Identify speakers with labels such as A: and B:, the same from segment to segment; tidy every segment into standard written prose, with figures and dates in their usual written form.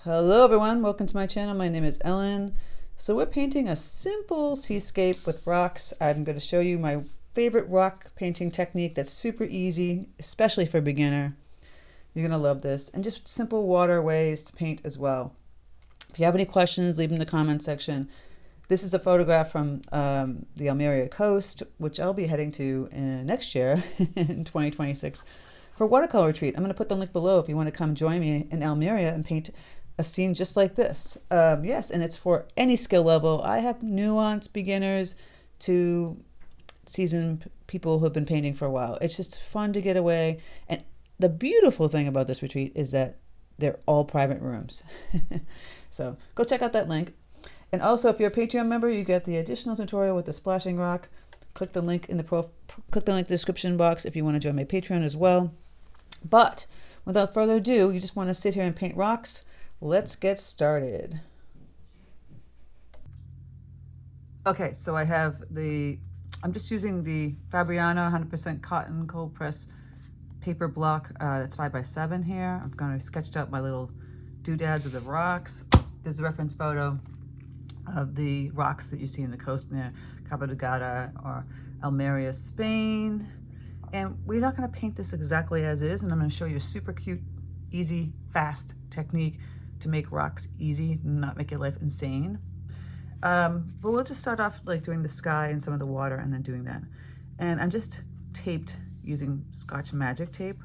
A: Hello everyone, welcome to my channel. My name is Ellen. So we're painting a simple seascape with rocks. I'm going to show you my favorite rock painting technique that's super easy, especially for a beginner. You're going to love this. And just simple waterways to paint as well. If you have any questions, leave them in the comment section. This is a photograph from the Almeria coast, which I'll be heading to next year in 2026 for a watercolor retreat. I'm going to put the link below if you want to come join me in Almeria and paint a scene just like this. Yes, and it's for any skill level. I have nuanced beginners to seasoned people who have been painting for a while. It's just fun to get away. And the beautiful thing about this retreat is that they're all private rooms. So go check out that link. And also, if you're a Patreon member, you get the additional tutorial with the splashing rock. Click the link in the description box if you want to join my Patreon as well. But without further ado, you just want to sit here and paint rocks. Let's get started. Okay, so I'm just using the Fabriano 100% cotton cold press paper block. It's 5x7 here. I've kind of sketched out my little doodads of the rocks. There's a reference photo of the rocks that you see in the coast near Cabo de Gata or Almeria, Spain. And we're not going to paint this exactly as is, and I'm going to show you a super cute, easy, fast technique to make rocks easy and not make your life insane. But we'll just start off like doing the sky and some of the water and then doing that. And I'm just taped using Scotch Magic tape,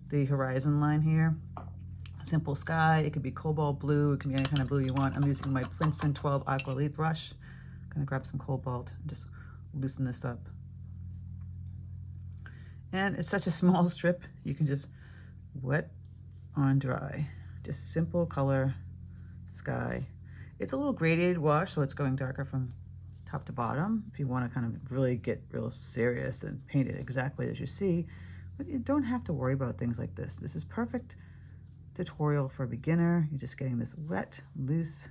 A: the horizon line here. Simple sky, it could be cobalt blue, it can be any kind of blue you want. I'm using my Princeton 12 Aqua brush. I'm gonna grab some cobalt and just loosen this up. And it's such a small strip, you can just wet on dry. Just simple color, sky. It's a little gradiated wash, so it's going darker from top to bottom. If you want to kind of really get real serious and paint it exactly as you see, but you don't have to worry about things like this. This is perfect tutorial for a beginner. You're just getting this wet, loose.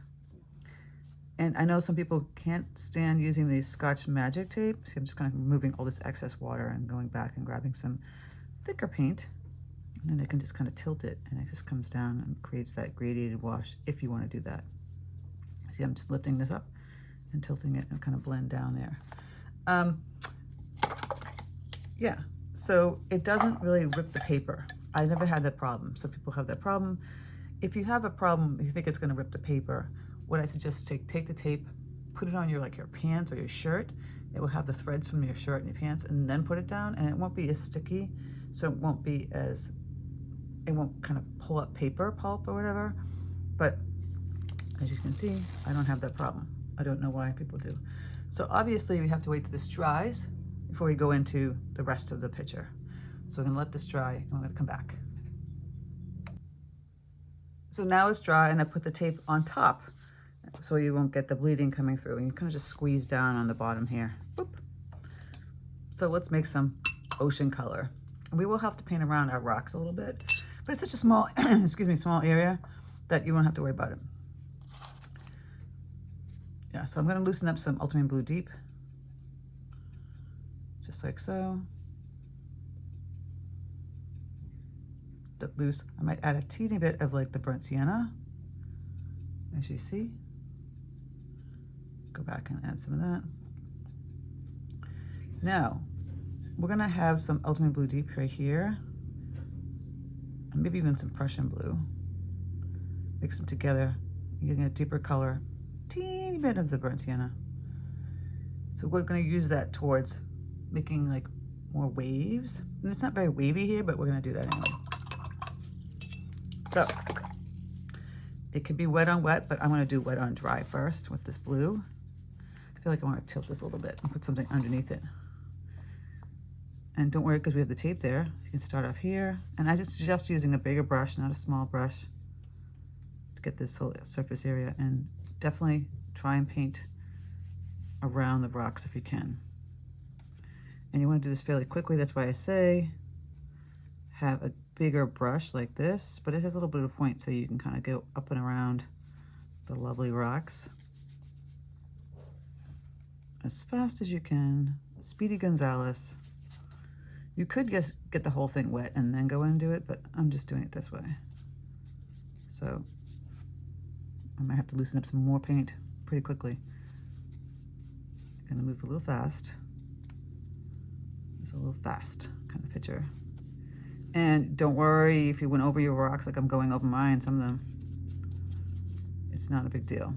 A: And I know some people can't stand using these Scotch Magic tape, so I'm just kind of removing all this excess water and going back and grabbing some thicker paint. And then I can just kind of tilt it and it just comes down and creates that gradiated wash if you want to do that. See, I'm just lifting this up and tilting it and kind of blend down there. Yeah, so it doesn't really rip the paper. I never had that problem. Some people have that problem. If you have a problem, you think it's going to rip the paper, what I suggest is take the tape, put it on your pants or your shirt. It will have the threads from your shirt and your pants, and then put it down, and it won't be as sticky, so it won't kind of pull up paper pulp or whatever. But as you can see, I don't have that problem. I don't know why people do. So obviously we have to wait till this dries before we go into the rest of the picture. So I'm gonna let this dry and I'm gonna come back. So now it's dry and I put the tape on top so you won't get the bleeding coming through, and you kind of just squeeze down on the bottom here. Whoop. So let's make some ocean color. We will have to paint around our rocks a little bit, but it's such a small, small area that you won't have to worry about it. Yeah, so I'm gonna loosen up some ultramarine blue deep, just like so. That loose. I might add a teeny bit of the burnt sienna, as you see. Go back and add some of that. Now, we're gonna have some ultramarine blue deep right here, and maybe even some Prussian blue. Mix them together, you're getting a deeper color, teeny bit of the burnt sienna. So we're gonna use that towards making more waves. And it's not very wavy here, but we're gonna do that anyway. So it could be wet on wet, but I'm gonna do wet on dry first with this blue. I feel like I want to tilt this a little bit and put something underneath it. And don't worry, because we have the tape there. You can start off here. And I just suggest using a bigger brush, not a small brush, to get this whole surface area. And definitely try and paint around the rocks if you can. And you want to do this fairly quickly. That's why I say have a bigger brush like this, but it has a little bit of point, so you can kind of go up and around the lovely rocks as fast as you can. Speedy Gonzales. You could just get the whole thing wet and then go in and do it, but I'm just doing it this way. So I might have to loosen up some more paint pretty quickly. I'm gonna move a little fast. It's a little fast kind of picture. And don't worry if you went over your rocks like I'm going over mine, some of them. It's not a big deal.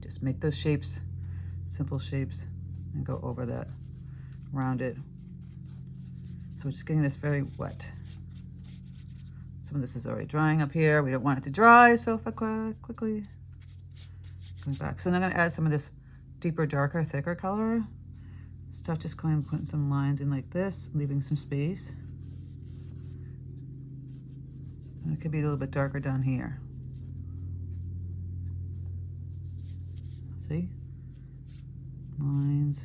A: Just make those shapes, simple shapes, and go over that, round it. So we're just getting this very wet. Some of this is already drying up here. We don't want it to dry, so if I quickly going back. So now I'm gonna add some of this deeper, darker, thicker color. Stuff just going and putting some lines in like this, leaving some space. And it could be a little bit darker down here. See? Lines.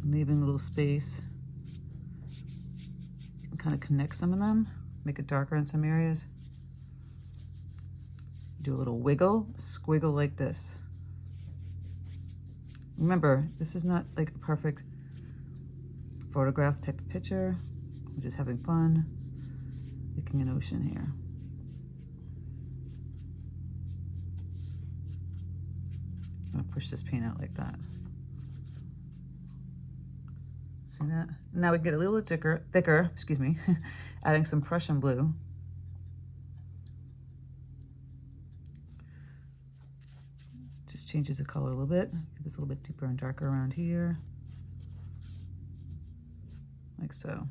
A: Leaving a little space. You can kind of connect some of them, make it darker in some areas. Do a little wiggle, squiggle like this. Remember, this is not like a perfect photograph type of picture. We're just having fun, making an ocean here. I'm gonna push this paint out like that. See that? Now we get a little thicker, excuse me, adding some Prussian blue. Just changes the color a little bit. Get this a little bit deeper and darker around here. Like so.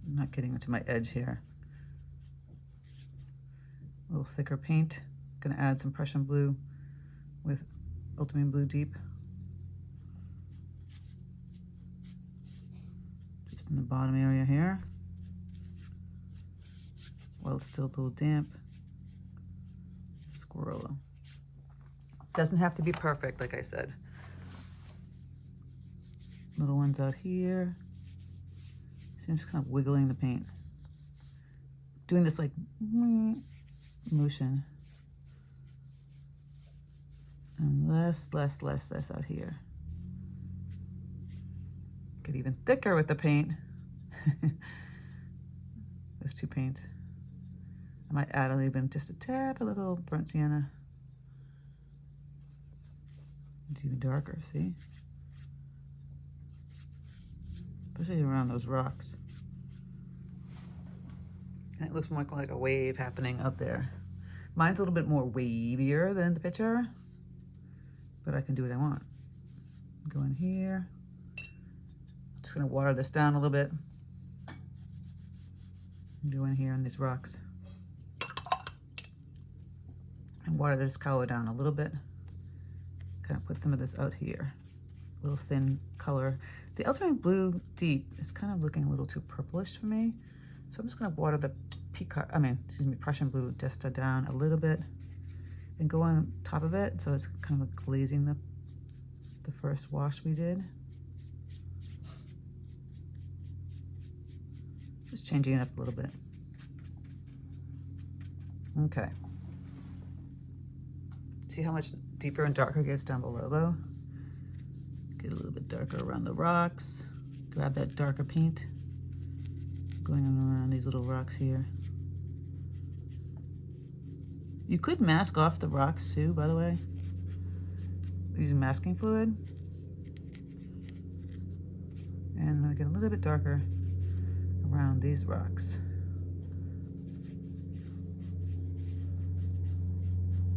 A: I'm not getting into my edge here. A little thicker paint. Gonna add some Prussian blue with ultramarine blue deep. Just in the bottom area here. While it's still a little damp. Squirrel. Doesn't have to be perfect, like I said. Little ones out here. So I'm just kind of wiggling the paint. Doing this like motion. And less out here. Get even thicker with the paint. Those two paints. I might add even just a tap, a little burnt sienna. It's even darker, see? Especially around those rocks. And it looks more like a wave happening out there. Mine's a little bit more wavier than the picture, but I can do what I want. Go in here. I'm just gonna water this down a little bit. Go in here on these rocks. And water this color down a little bit. Kind of put some of this out here. A little thin color. The ultramarine blue deep is kind of looking a little too purplish for me. So I'm just gonna water the Prussian blue just down a little bit and go on top of it. So it's kind of glazing the first wash we did. Just changing it up a little bit. Okay. See how much deeper and darker it gets down below though? Get a little bit darker around the rocks. Grab that darker paint. Going around these little rocks here. You could mask off the rocks too, by the way, using masking fluid. And I'm gonna get a little bit darker around these rocks.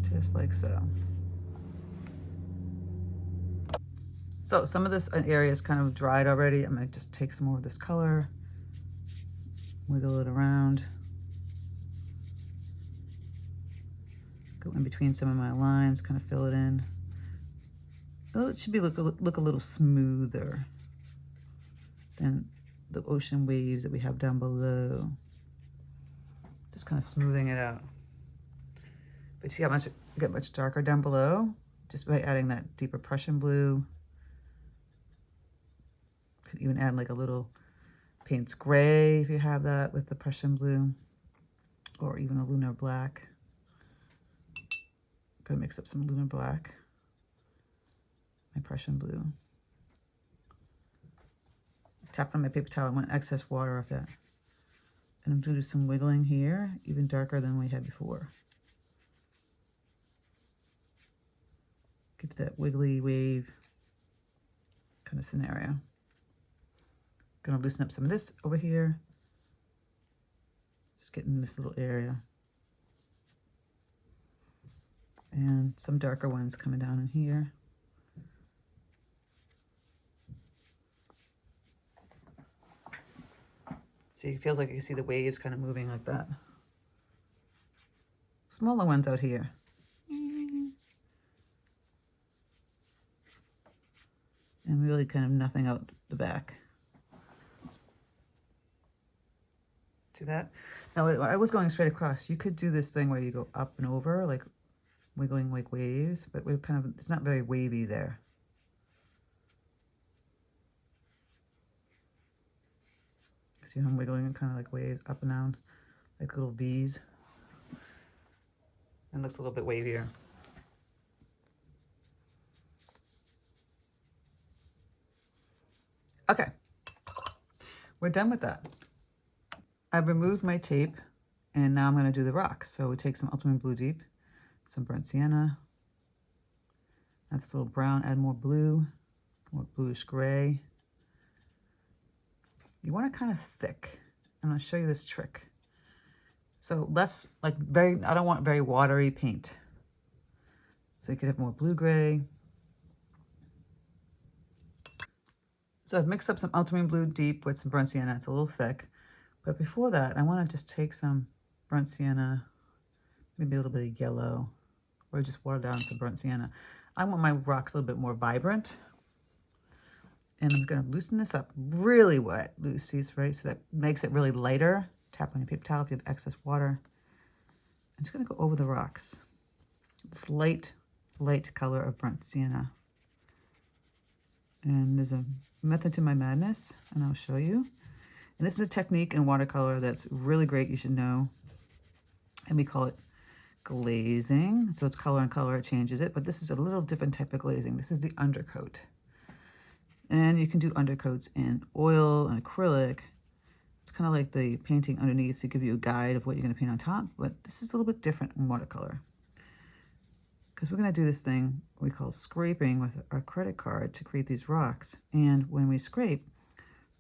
A: Just like so. So some of this area is kind of dried already. I'm gonna just take some more of this color, wiggle it around, go in between some of my lines, kind of fill it in. Oh, it should be look a little smoother than the ocean waves that we have down below. Just kind of smoothing it out. But see how much it get much darker down below? Just by adding that deeper Prussian blue. Could even add like a little Paynes gray if you have that with the Prussian blue, or even a lunar black. Gonna mix up some lunar black, my Prussian blue. tap on my paper towel. I want excess water off that. And I'm going to do some wiggling here, even darker than we had before. Get to that wiggly wave kind of scenario. Gonna loosen up some of this over here. Just getting this little area. And some darker ones coming down in here. See, it feels like you can see the waves kind of moving like that. Smaller ones out here. And really kind of nothing out the back. See that? Now, I was going straight across. You could do this thing where you go up and over, like wiggling like waves, but we're kind of, it's not very wavy there. See how I'm wiggling and kind of like wave up and down, like little V's. And looks a little bit wavier. Okay, we're done with that. I've removed my tape, and now I'm going to do the rocks. So we take some ultramarine blue deep, some burnt sienna. That's a little brown, add more blue, more bluish gray. You want it kind of thick. I'm going to show you this trick. So less, like I don't want very watery paint. So you could have more blue-gray. So I've mixed up some ultramarine blue deep with some burnt sienna. It's a little thick. But before that, I want to just take some burnt sienna, maybe a little bit of yellow, or just water down some burnt sienna. I want my rocks a little bit more vibrant. And I'm going to loosen this up really wet, loosies, right? So that makes it really lighter. Tap on your paper towel if you have excess water. I'm just going to go over the rocks. This light color of burnt sienna. And there's a method to my madness, and I'll show you. And this is a technique in watercolor that's really great, you should know. And we call it glazing. So it's color on color, it changes it, but this is a little different type of glazing. This is the undercoat. And you can do undercoats in oil and acrylic. It's kind of like the painting underneath to give you a guide of what you're going to paint on top, but this is a little bit different in watercolor. Because we're going to do this thing we call scraping with our credit card to create these rocks. And when we scrape,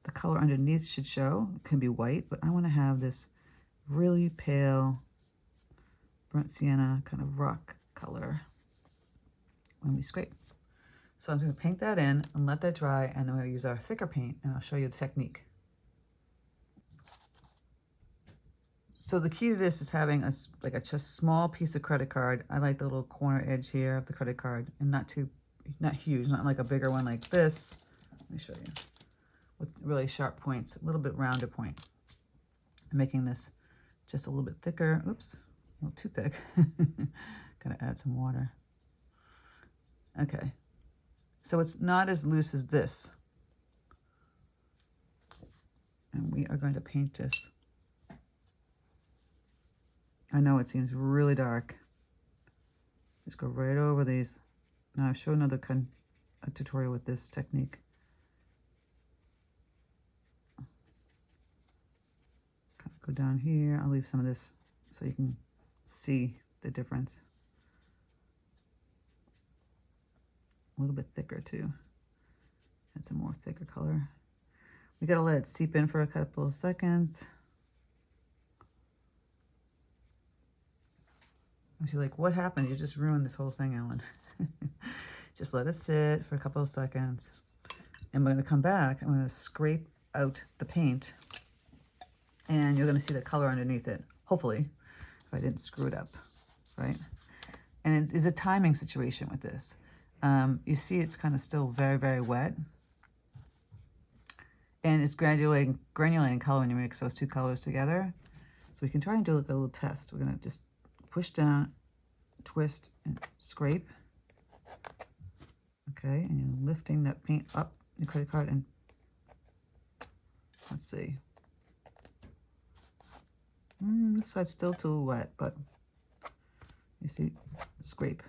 A: the color underneath should show. It can be white, but I want to have this really pale burnt sienna kind of rock color when we scrape. So I'm going to paint that in and let that dry, and then we're going to use our thicker paint, and I'll show you the technique. So the key to this is having a just small piece of credit card. I like the little corner edge here of the credit card, and not huge, not like a bigger one like this. Let me show you. With really sharp points, a little bit rounder point. I'm making this just a little bit thicker. Oops, a little too thick. Gotta add some water. Okay, so it's not as loose as this. And we are going to paint this. I know it seems really dark. Just go right over these. Now I'll show another a tutorial with this technique. Kind of go down here. I'll leave some of this so you can see the difference. A little bit thicker too. Add some more thicker color. We gotta let it seep in for a couple of seconds. And you're like, what happened? You just ruined this whole thing, Ellen. Just let it sit for a couple of seconds. And we're going to come back. I'm going to scrape out the paint. And you're going to see the color underneath it. Hopefully, if I didn't screw it up, right? And it is a timing situation with this. You see it's kind of still very, very wet. And it's granulating color when you mix those two colors together. So we can try and do like a little test. We're going to just push down, twist, and scrape. Okay, and you're lifting that paint up the credit card, and let's see. This side's still too wet, but you see, scrape.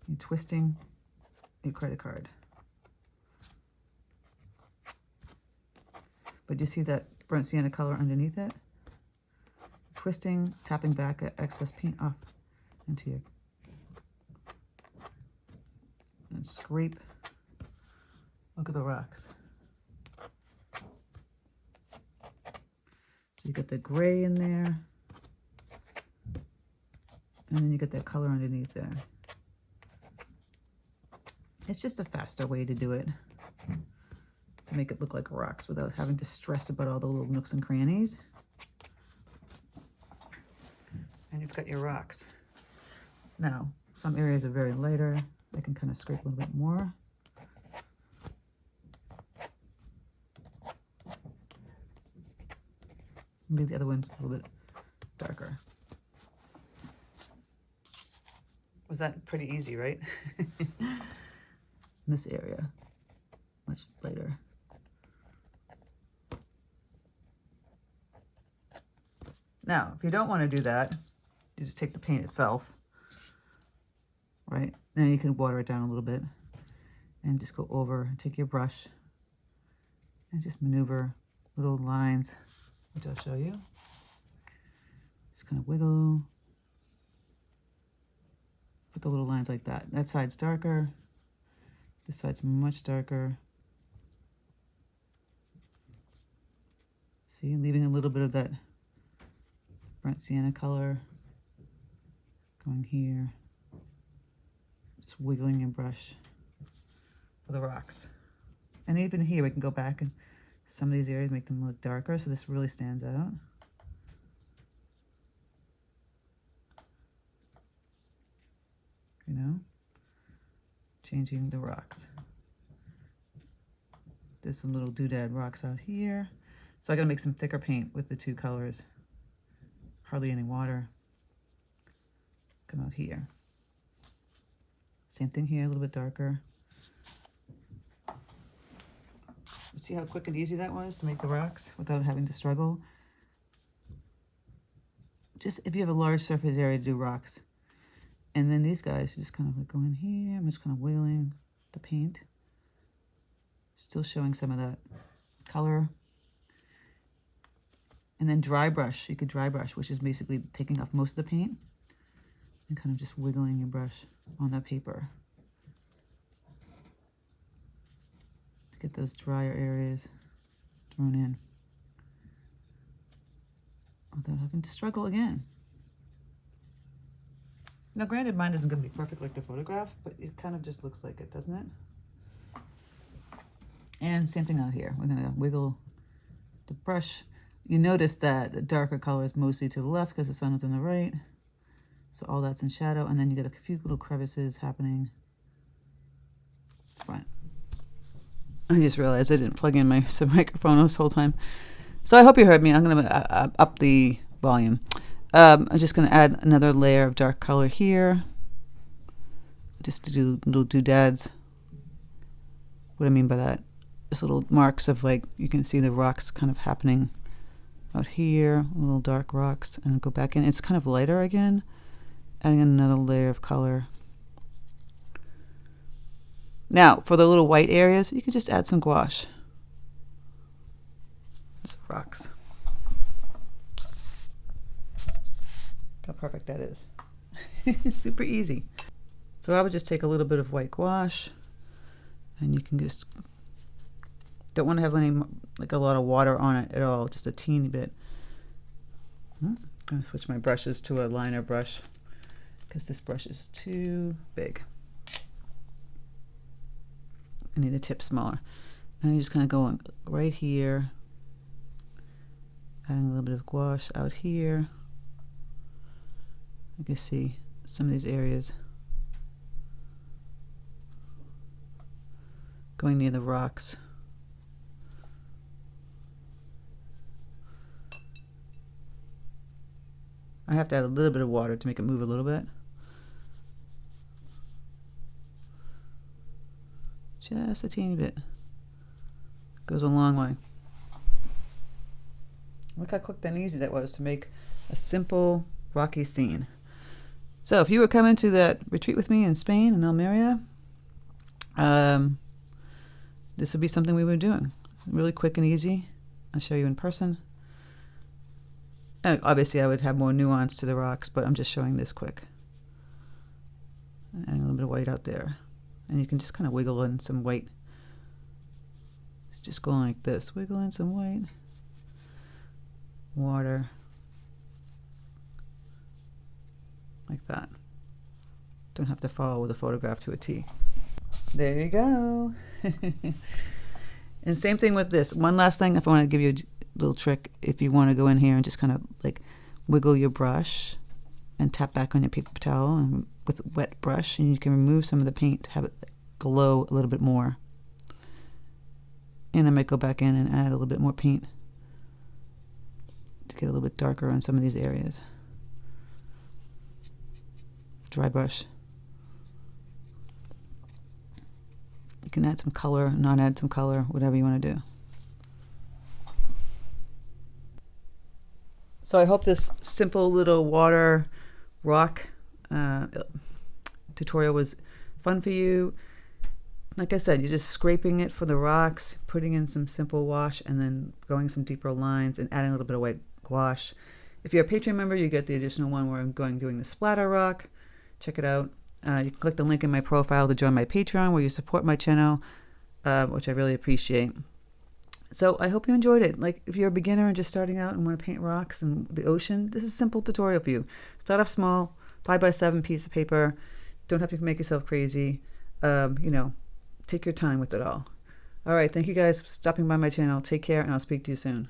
A: You're twisting your credit card. but you see that burnt sienna color underneath it? Twisting, tapping back at excess paint off into your, and scrape. Look at the rocks. So you get the gray in there, and then you get that color underneath there. It's just a faster way to do it, to make it look like rocks without having to stress about all the little nooks and crannies. And you've got your rocks. Now, some areas are very lighter. I can kind of scrape a little bit more. Leave the other ones a little bit darker. Was that pretty easy, right? In this area, much lighter. Now, if you don't want to do that, you just take the paint itself, right? Now you can water it down a little bit and just go over, take your brush and just maneuver little lines, which I'll show you. Just kind of wiggle. Put the little lines like that. That side's darker. This side's much darker. See, leaving a little bit of that burnt sienna color going here. Just wiggling your brush for the rocks. And even here we can go back and some of these areas make them look darker, so this really stands out. You know, changing the rocks. There's some little doodad rocks out here. So I gotta make some thicker paint with the two colors. Hardly any water. Come out here. Same thing here, a little bit darker. See how quick and easy that was to make the rocks without having to struggle? Just if you have a large surface area to do rocks. And then these guys, you just kind of like go in here. I'm just kind of wiggling the paint. Still showing some of that color. And then dry brush. You could dry brush, which is basically taking off most of the paint and kind of just wiggling your brush on that paper to get those drier areas thrown in without having to struggle again. Now, granted, mine isn't going to be perfect like the photograph, but it kind of just looks like it, doesn't it? And same thing out here. We're going to wiggle the brush. You notice that the darker color is mostly to the left because the sun is on the right. So all that's in shadow. And then you get a few little crevices happening. Front. I just realized I didn't plug in my microphone this whole time. So I hope you heard me. I'm going to up the volume. I'm just going to add another layer of dark color here. Just to do little doodads. What I mean by that? Just little marks of, like, you can see the rocks kind of happening out here, little dark rocks, and go back in. It's kind of lighter again, adding another layer of color. Now, for the little white areas, you can just add some gouache. Just rocks. Look how perfect that is. Super easy. So I would just take a little bit of white gouache, and you can just, don't want to have any, like a lot of water on it at all, just a teeny bit. I'm going to switch my brushes to a liner brush because this brush is too big. I need the tip smaller. And you just kind of go on right here, adding a little bit of gouache out here. You can see some of these areas going near the rocks. I have to add a little bit of water to make it move a little bit. Just a teeny bit. Goes a long way. Look how quick and easy that was to make a simple rocky scene. So if you were coming to that retreat with me in Spain, in Almeria, this would be something we were doing. Really quick and easy. I'll show you in person. And obviously I would have more nuance to the rocks, but I'm just showing this quick. And a little bit of white out there. And you can just kind of wiggle in some white. It's just going like this. Wiggle in some white. Water. Like that. Don't have to follow with a photograph to a T. There you go. And same thing with this. One last thing, if I want to give you a little trick, if you want to go in here and just kind of like wiggle your brush and tap back on your paper towel and with a wet brush, and you can remove some of the paint, have it glow a little bit more. And I might go back in and add a little bit more paint to get a little bit darker on some of these areas. Dry brush. You can add some color, not add some color, whatever you want to do. So I hope this simple little water rock tutorial was fun for you. Like I said, you're just scraping it for the rocks, putting in some simple wash, and then going some deeper lines and adding a little bit of white gouache. If you're a Patreon member, you get the additional one where I'm doing the splatter rock. Check it out. You can click the link in my profile to join my Patreon, where you support my channel, which I really appreciate. So I hope you enjoyed it. Like, if you're a beginner and just starting out and want to paint rocks and the ocean, this is a simple tutorial for you. Start off small, 5x7 piece of paper. Don't have to make yourself crazy. You know, take your time with it all. All right, thank you guys for stopping by my channel. Take care, and I'll speak to you soon.